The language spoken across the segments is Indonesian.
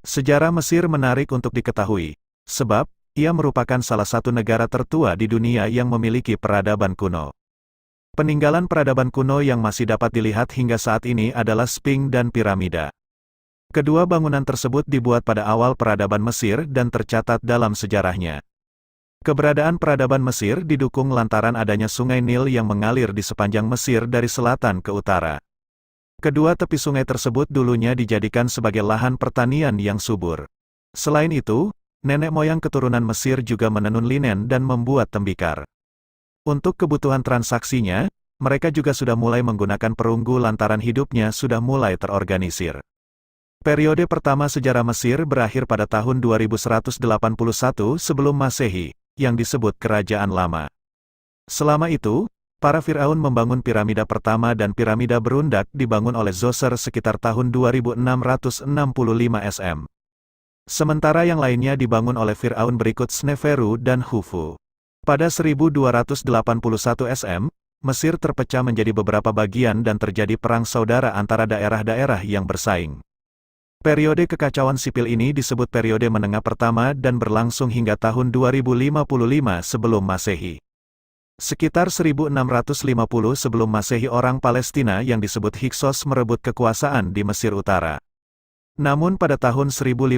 Sejarah Mesir menarik untuk diketahui, sebab ia merupakan salah satu negara tertua di dunia yang memiliki peradaban kuno. Peninggalan peradaban kuno yang masih dapat dilihat hingga saat ini adalah Sphinx dan piramida. Kedua bangunan tersebut dibuat pada awal peradaban Mesir dan tercatat dalam sejarahnya. Keberadaan peradaban Mesir didukung lantaran adanya sungai Nil yang mengalir di sepanjang Mesir dari selatan ke utara. Kedua tepi sungai tersebut dulunya dijadikan sebagai lahan pertanian yang subur. Selain itu, nenek moyang keturunan Mesir juga menenun linen dan membuat tembikar. Untuk kebutuhan transaksinya, mereka juga sudah mulai menggunakan perunggu lantaran hidupnya sudah mulai terorganisir. Periode pertama sejarah Mesir berakhir pada tahun 2181 sebelum Masehi, yang disebut Kerajaan Lama. Selama itu, para Firaun membangun piramida pertama dan piramida berundak dibangun oleh Zoser sekitar tahun 2665 SM. Sementara yang lainnya dibangun oleh Firaun berikut Sneferu dan Khufu. Pada 1281 SM, Mesir terpecah menjadi beberapa bagian dan terjadi perang saudara antara daerah-daerah yang bersaing. Periode kekacauan sipil ini disebut periode menengah pertama dan berlangsung hingga tahun 2055 sebelum Masehi. Sekitar 1650 sebelum Masehi orang Palestina yang disebut Hyksos merebut kekuasaan di Mesir Utara. Namun pada tahun 1550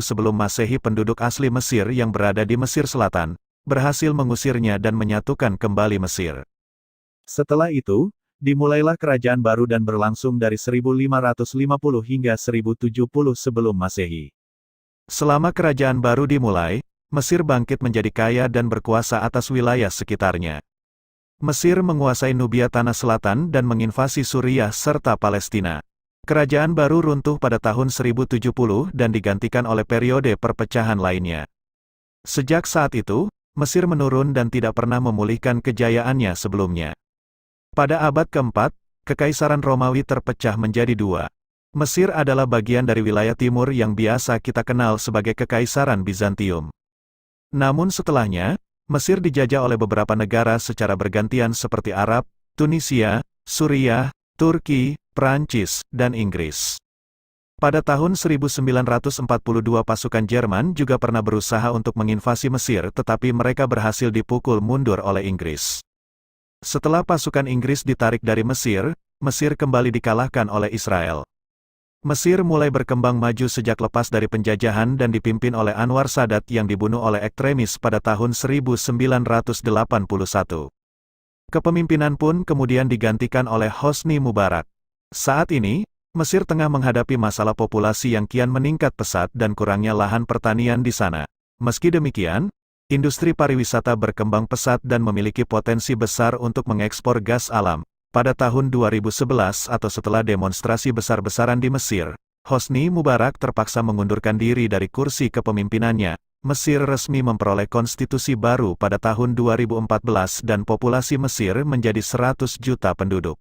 sebelum Masehi penduduk asli Mesir yang berada di Mesir Selatan, berhasil mengusirnya dan menyatukan kembali Mesir. Setelah itu, dimulailah kerajaan baru dan berlangsung dari 1550 hingga 1070 sebelum Masehi. Selama kerajaan baru dimulai, Mesir bangkit menjadi kaya dan berkuasa atas wilayah sekitarnya. Mesir menguasai Nubia tanah selatan dan menginvasi Suriah serta Palestina. Kerajaan baru runtuh pada tahun 1070 dan digantikan oleh periode perpecahan lainnya. Sejak saat itu, Mesir menurun dan tidak pernah memulihkan kejayaannya sebelumnya. Pada abad keempat, Kekaisaran Romawi terpecah menjadi dua. Mesir adalah bagian dari wilayah timur yang biasa kita kenal sebagai Kekaisaran Bizantium. Namun setelahnya, Mesir dijajah oleh beberapa negara secara bergantian seperti Arab, Tunisia, Suriah, Turki, Prancis, dan Inggris. Pada tahun 1942 pasukan Jerman juga pernah berusaha untuk menginvasi Mesir tetapi mereka berhasil dipukul mundur oleh Inggris. Setelah pasukan Inggris ditarik dari Mesir, Mesir kembali dikalahkan oleh Israel. Mesir mulai berkembang maju sejak lepas dari penjajahan dan dipimpin oleh Anwar Sadat yang dibunuh oleh ekstremis pada tahun 1981. Kepemimpinan pun kemudian digantikan oleh Hosni Mubarak. Saat ini, Mesir tengah menghadapi masalah populasi yang kian meningkat pesat dan kurangnya lahan pertanian di sana. Meski demikian, industri pariwisata berkembang pesat dan memiliki potensi besar untuk mengekspor gas alam. Pada tahun 2011 atau setelah demonstrasi besar-besaran di Mesir, Hosni Mubarak terpaksa mengundurkan diri dari kursi kepemimpinannya. Mesir resmi memperoleh konstitusi baru pada tahun 2014 dan populasi Mesir menjadi 100 juta penduduk.